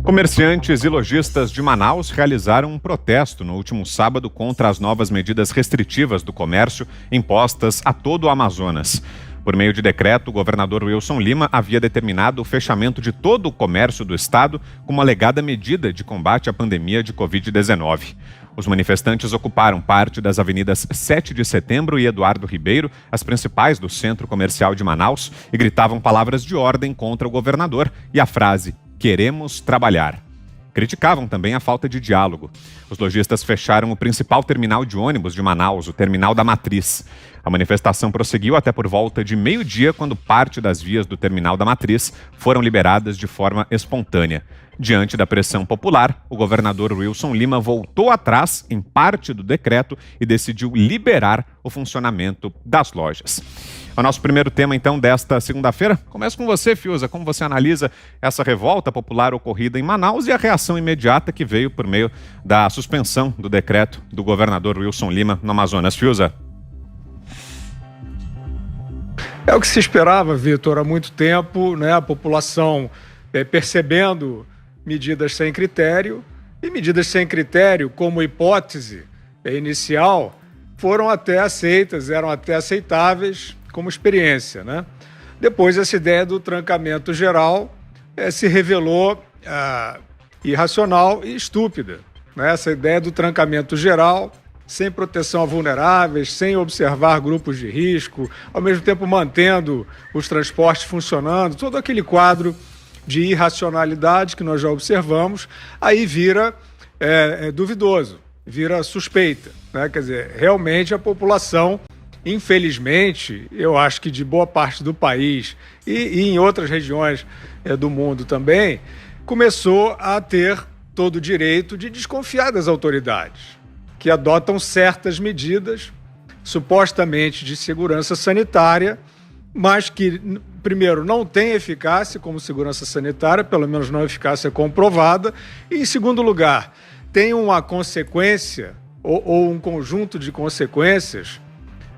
Comerciantes e lojistas de Manaus realizaram um protesto no último sábado contra as novas medidas restritivas do comércio impostas a todo o Amazonas. Por meio de decreto, o governador Wilson Lima havia determinado o fechamento de todo o comércio do estado como alegada medida de combate à pandemia de Covid-19. Os manifestantes ocuparam parte das avenidas 7 de Setembro e Eduardo Ribeiro, as principais do centro comercial de Manaus, e gritavam palavras de ordem contra o governador e a frase "Queremos trabalhar". Criticavam também a falta de diálogo. Os lojistas fecharam o principal terminal de ônibus de Manaus, o Terminal da Matriz. A manifestação prosseguiu até por volta de meio-dia, quando parte das vias do Terminal da Matriz foram liberadas de forma espontânea. Diante da pressão popular, o governador Wilson Lima voltou atrás em parte do decreto e decidiu liberar o funcionamento das lojas. O nosso primeiro tema, então, desta segunda-feira. Começo com você, Fiuza. Como você analisa essa revolta popular ocorrida em Manaus e a reação imediata que veio por meio da suspensão do decreto do governador Wilson Lima no Amazonas? Fiuza. É o que se esperava, Vitor, há muito tempo, né? A população percebendo medidas sem critério, e medidas sem critério, como hipótese inicial, foram até aceitas, eram até aceitáveis como experiência, né? Depois, essa ideia do trancamento geral se revelou irracional e estúpida, né? Essa ideia do trancamento geral, sem proteção a vulneráveis, sem observar grupos de risco, ao mesmo tempo mantendo os transportes funcionando, todo aquele quadro de irracionalidade que nós já observamos, aí vira duvidoso, vira suspeita, né? Quer dizer, realmente a população, infelizmente, eu acho que de boa parte do país e em outras regiões do mundo também, começou a ter todo o direito de desconfiar das autoridades, que adotam certas medidas, supostamente de segurança sanitária, mas que, primeiro, não têm eficácia como segurança sanitária, pelo menos não eficácia comprovada, e, em segundo lugar, tem uma consequência ou um conjunto de consequências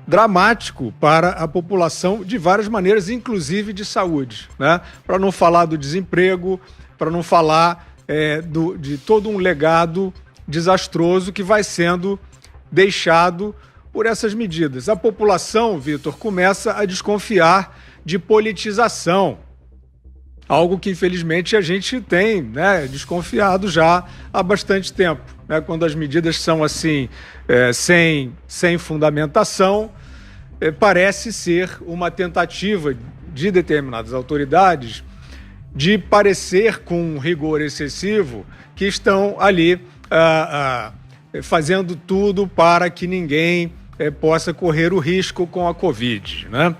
dramático para a população de várias maneiras, inclusive de saúde, né? Para não falar do desemprego, para não falar de todo um legado desastroso que vai sendo deixado por essas medidas. A população, Vitor, começa a desconfiar de politização, algo que infelizmente a gente tem, né, desconfiado já há bastante tempo, né? Quando as medidas são assim, sem fundamentação, parece ser uma tentativa de determinadas autoridades de parecer com um rigor excessivo que estão ali fazendo tudo para que ninguém possa correr o risco com a Covid, né?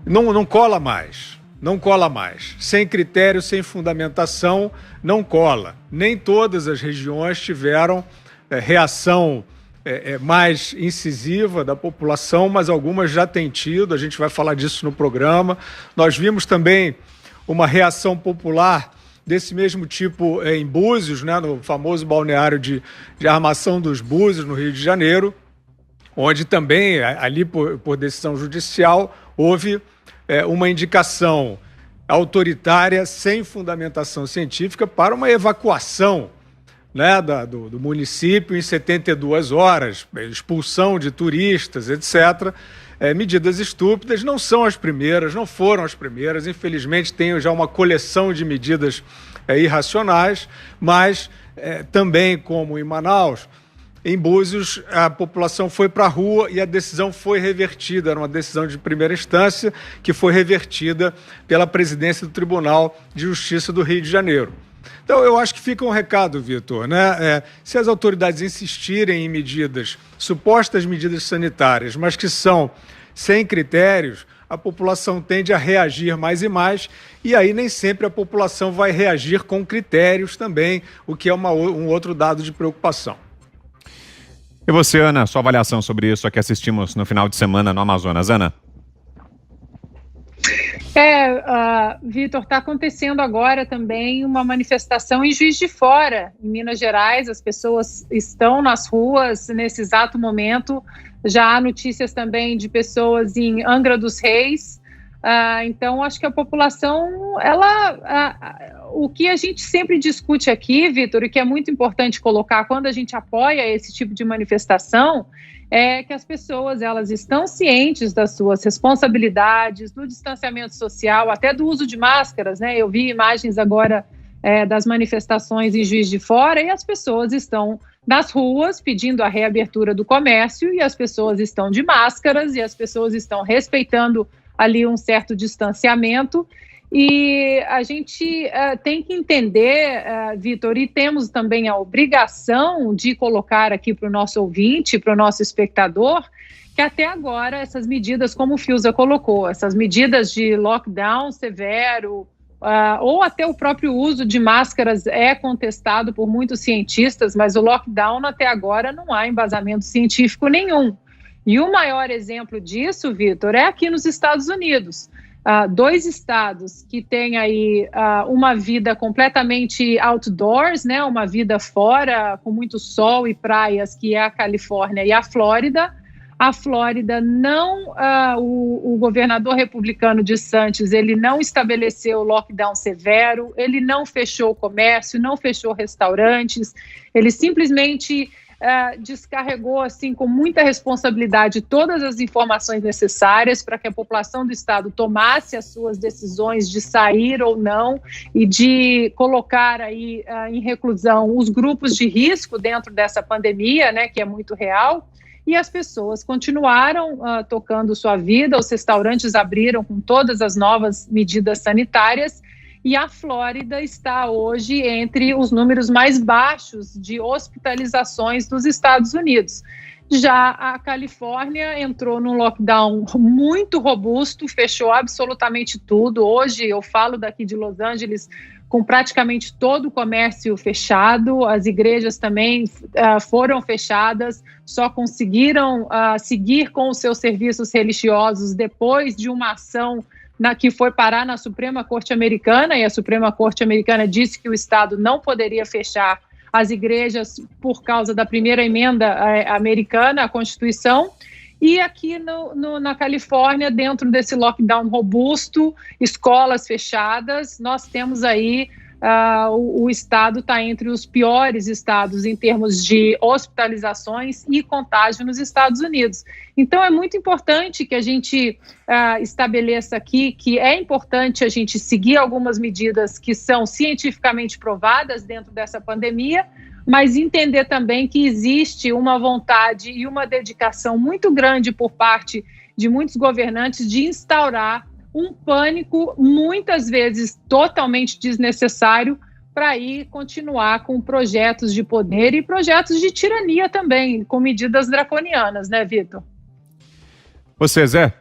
Não cola mais, não cola mais. Sem critério, sem fundamentação, não cola. Nem todas as regiões tiveram reação mais incisiva da população, mas algumas já têm tido, a gente vai falar disso no programa. Nós vimos também uma reação popular desse mesmo tipo em Búzios, né, no famoso balneário de Armação dos Búzios, no Rio de Janeiro, onde também, ali por decisão judicial, houve uma indicação autoritária, sem fundamentação científica, para uma evacuação, né, do município em 72 horas, expulsão de turistas, etc. Medidas estúpidas, não são as primeiras, não foram as primeiras, infelizmente tem já uma coleção de medidas irracionais, mas também, como em Manaus, em Búzios, a população foi para a rua e a decisão foi revertida, era uma decisão de primeira instância que foi revertida pela presidência do Tribunal de Justiça do Rio de Janeiro. Então, eu acho que fica um recado, Vitor, né? Se as autoridades insistirem em medidas, supostas medidas sanitárias, mas que são sem critérios, a população tende a reagir mais e mais, e aí nem sempre a população vai reagir com critérios também, o que é um outro dado de preocupação. E você, Ana, sua avaliação sobre isso que assistimos no final de semana no Amazonas, Ana? Vitor, está acontecendo agora também uma manifestação em Juiz de Fora, em Minas Gerais. As pessoas estão nas ruas nesse exato momento. Já há notícias também de pessoas em Angra dos Reis, Então, acho que a população, o que a gente sempre discute aqui, Vitor, e que é muito importante colocar quando a gente apoia esse tipo de manifestação, é que as pessoas, elas estão cientes das suas responsabilidades, do distanciamento social, até do uso de máscaras, né? Eu vi imagens agora das manifestações em Juiz de Fora, e as pessoas estão nas ruas pedindo a reabertura do comércio, e as pessoas estão de máscaras, e as pessoas estão respeitando ali um certo distanciamento, e a gente tem que entender, Vitor, e temos também a obrigação de colocar aqui para o nosso ouvinte, para o nosso espectador, que até agora essas medidas, como o Fiuza colocou, essas medidas de lockdown severo, ou até o próprio uso de máscaras é contestado por muitos cientistas, mas o lockdown até agora não há embasamento científico nenhum. E o maior exemplo disso, Vitor, é aqui nos Estados Unidos. 2 estados que têm aí uma vida completamente outdoors, né, uma vida fora, com muito sol e praias, que é a Califórnia e a Flórida. A Flórida não, o governador republicano DeSantis, ele não estabeleceu lockdown severo, ele não fechou o comércio, não fechou restaurantes, ele simplesmente descarregou assim com muita responsabilidade todas as informações necessárias para que a população do estado tomasse as suas decisões de sair ou não e de colocar aí em reclusão os grupos de risco dentro dessa pandemia, né, que é muito real. E as pessoas continuaram tocando sua vida, os restaurantes abriram com todas as novas medidas sanitárias, e a Flórida está hoje entre os números mais baixos de hospitalizações dos Estados Unidos. Já a Califórnia entrou num lockdown muito robusto, fechou absolutamente tudo. Hoje eu falo daqui de Los Angeles com praticamente todo o comércio fechado, as igrejas também foram fechadas, só conseguiram seguir com os seus serviços religiosos depois de uma ação que foi parar na Suprema Corte Americana, e a Suprema Corte Americana disse que o Estado não poderia fechar as igrejas por causa da primeira emenda americana à Constituição. E aqui na Califórnia, dentro desse lockdown robusto, escolas fechadas, nós temos aí o estado está entre os piores estados em termos de hospitalizações e contágio nos Estados Unidos. Então, é muito importante que a gente estabeleça aqui que é importante a gente seguir algumas medidas que são cientificamente provadas dentro dessa pandemia, mas entender também que existe uma vontade e uma dedicação muito grande por parte de muitos governantes de instaurar um pânico, muitas vezes totalmente desnecessário, para aí continuar com projetos de poder e projetos de tirania também, com medidas draconianas, né, Vitor? Você, Zé?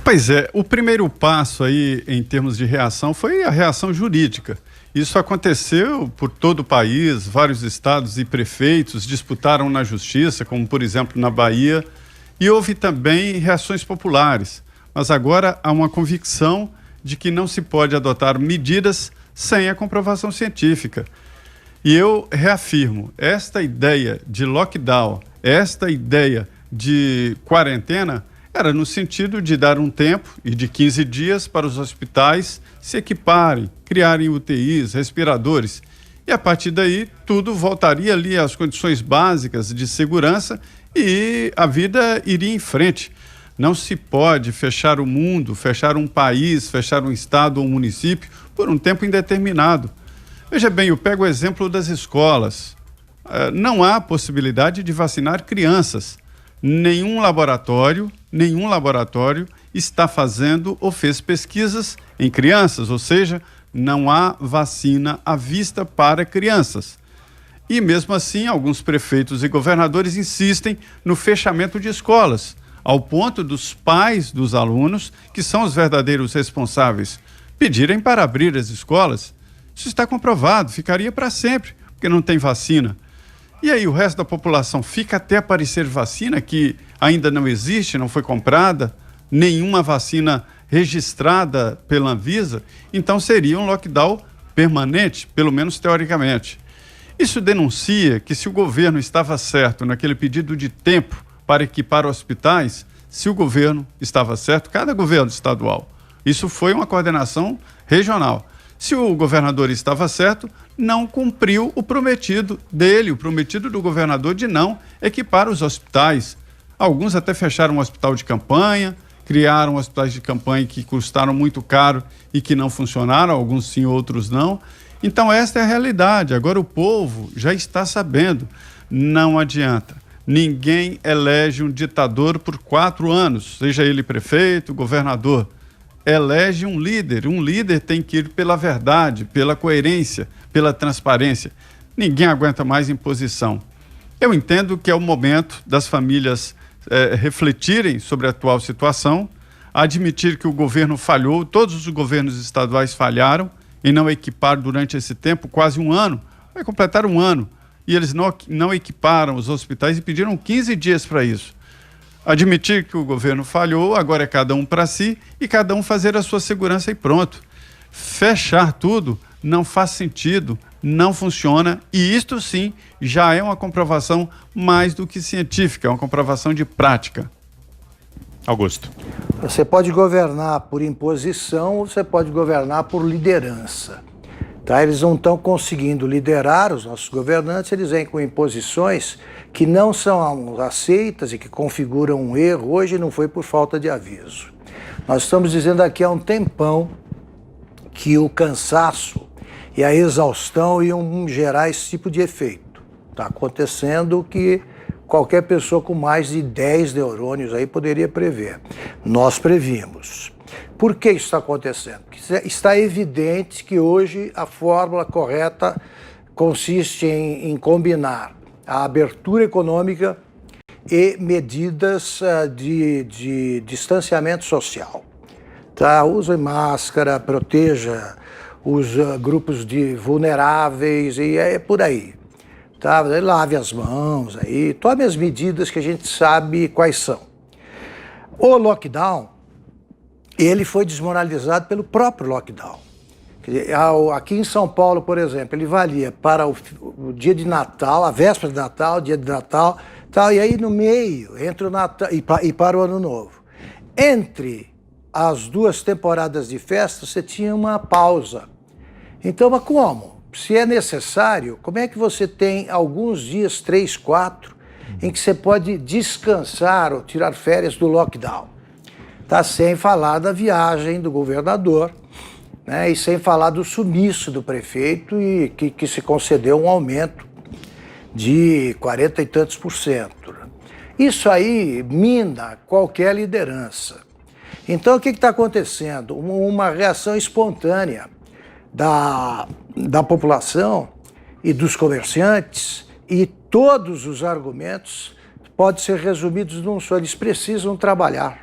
Pois é, o primeiro passo aí em termos de reação foi a reação jurídica. Isso aconteceu por todo o país, vários estados e prefeitos disputaram na justiça, como por exemplo na Bahia, e houve também reações populares. Mas agora há uma convicção de que não se pode adotar medidas sem a comprovação científica. E eu reafirmo, esta ideia de lockdown, esta ideia de quarentena, era no sentido de dar um tempo e de 15 dias para os hospitais se equiparem, criarem UTIs, respiradores. E a partir daí, tudo voltaria ali às condições básicas de segurança e a vida iria em frente. Não se pode fechar o mundo, fechar um país, fechar um estado ou um município por um tempo indeterminado. Veja bem, eu pego o exemplo das escolas. Não há possibilidade de vacinar crianças. Nenhum laboratório está fazendo ou fez pesquisas em crianças, ou seja, não há vacina à vista para crianças. E mesmo assim, alguns prefeitos e governadores insistem no fechamento de escolas, ao ponto dos pais dos alunos, que são os verdadeiros responsáveis, pedirem para abrir as escolas. Isso está comprovado, ficaria para sempre, porque não tem vacina. E aí o resto da população fica até aparecer vacina que ainda não existe, não foi comprada, nenhuma vacina registrada pela Anvisa, então seria um lockdown permanente, pelo menos teoricamente. Isso denuncia que se o governo estava certo naquele pedido de tempo para equipar hospitais, se o governo estava certo, cada governo estadual. Isso foi uma coordenação regional. Se o governador estava certo, não cumpriu o prometido dele, o prometido do governador de não equipar os hospitais. Alguns até fecharam um hospital de campanha, criaram hospitais de campanha que custaram muito caro e que não funcionaram, alguns sim, outros não. Então esta é a realidade. Agora o povo já está sabendo, não adianta. Ninguém elege um ditador por 4 anos, seja ele prefeito, governador. Elege um líder. Um líder tem que ir pela verdade, pela coerência, pela transparência. Ninguém aguenta mais imposição. Eu entendo que é o momento das famílias refletirem sobre a atual situação, admitir que o governo falhou, todos os governos estaduais falharam em não equipar durante esse tempo, quase 1 ano, vai completar 1 ano, e eles não equiparam os hospitais e pediram 15 dias para isso. Admitir que o governo falhou, agora é cada um para si e cada um fazer a sua segurança e pronto. Fechar tudo não faz sentido, não funciona e isto sim já é uma comprovação mais do que científica, é uma comprovação de prática. Augusto. Você pode governar por imposição ou você pode governar por liderança. Tá? Eles não estão conseguindo liderar os nossos governantes, eles vêm com imposições que não são aceitas e que configuram um erro. Hoje não foi por falta de aviso. Nós estamos dizendo aqui há um tempão que o cansaço e a exaustão iam gerar esse tipo de efeito. Está acontecendo que qualquer pessoa com mais de 10 neurônios aí poderia prever. Nós previmos. Por que isso está acontecendo? Porque está evidente que hoje a fórmula correta consiste em combinar a abertura econômica e medidas de distanciamento social. Tá? Use máscara, proteja os grupos vulneráveis e é por aí. Tá? Lave as mãos, aí, tome as medidas que a gente sabe quais são. O lockdown, ele foi desmoralizado pelo próprio lockdown. Aqui em São Paulo, por exemplo, ele valia para o dia de Natal, a véspera de Natal, dia de Natal, tal, e aí no meio, entre o Natal e para o Ano Novo. Entre as 2 temporadas de festa, você tinha uma pausa. Então, mas como? Se é necessário, como é que você tem alguns dias, 3, 4, em que você pode descansar ou tirar férias do lockdown? Tá? Sem falar da viagem do governador, né? E sem falar do sumiço do prefeito e que se concedeu um aumento de 40 e tantos %. Isso aí mina qualquer liderança. Então, o que está acontecendo? Uma reação espontânea da população e dos comerciantes, e todos os argumentos podem ser resumidos num só: eles precisam trabalhar.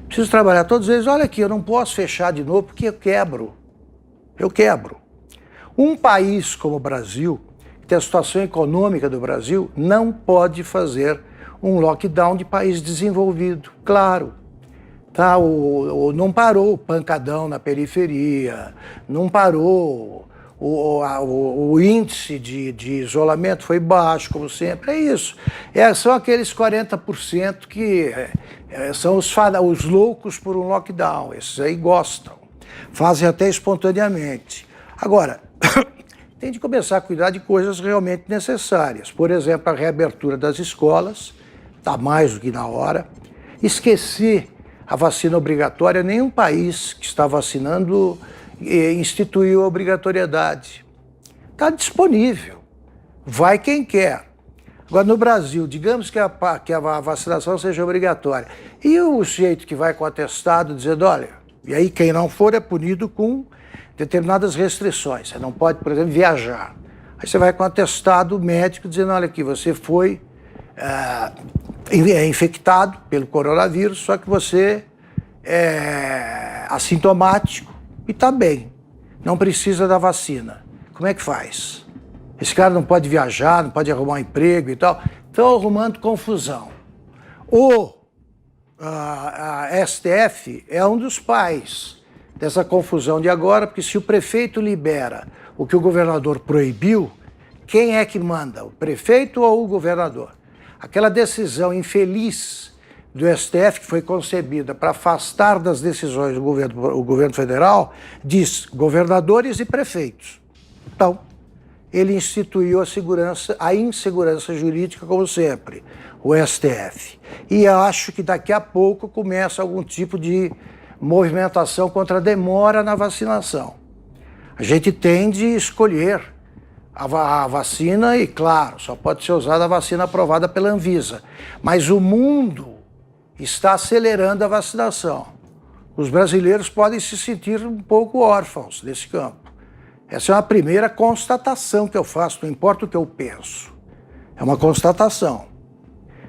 Precisam trabalhar. Todos eles: olha aqui, eu não posso fechar de novo porque eu quebro. Eu quebro. Um país como o Brasil, que tem a situação econômica do Brasil, não pode fazer um lockdown de país desenvolvido, claro. Tá, não parou o pancadão na periferia, não parou, o índice de isolamento foi baixo, como sempre, é isso. São aqueles 40% que são os loucos por um lockdown, esses aí gostam, fazem até espontaneamente. Agora, tem de começar a cuidar de coisas realmente necessárias. Por exemplo, a reabertura das escolas, está mais do que na hora. Esquecer a vacina obrigatória, nenhum país que está vacinando instituiu a obrigatoriedade. Está disponível, vai quem quer. Agora, no Brasil, digamos que a vacinação seja obrigatória, e o sujeito que vai com atestado dizendo: olha, e aí quem não for é punido com determinadas restrições. Você não pode, por exemplo, viajar. Aí você vai com atestado médico dizendo: olha aqui, você foi infectado pelo coronavírus, só que você é assintomático e está bem, não precisa da vacina. Como é que faz? Esse cara não pode viajar, não pode arrumar um emprego e tal. Estão arrumando confusão. A STF é um dos pais dessa confusão de agora, porque se o prefeito libera o que o governador proibiu, quem é que manda? O prefeito ou o governador? Aquela decisão infeliz do STF, que foi concebida para afastar das decisões do governo federal, diz governadores e prefeitos. Então, ele instituiu a insegurança jurídica, como sempre, o STF. E acho que daqui a pouco começa algum tipo de movimentação contra a demora na vacinação. A gente tem de escolher a vacina e, claro, só pode ser usada a vacina aprovada pela Anvisa. Mas o mundo está acelerando a vacinação. Os brasileiros podem se sentir um pouco órfãos nesse campo. Essa é uma primeira constatação que eu faço, não importa o que eu penso. É uma constatação.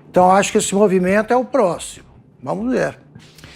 Então, acho que esse movimento é o próximo. Vamos ver.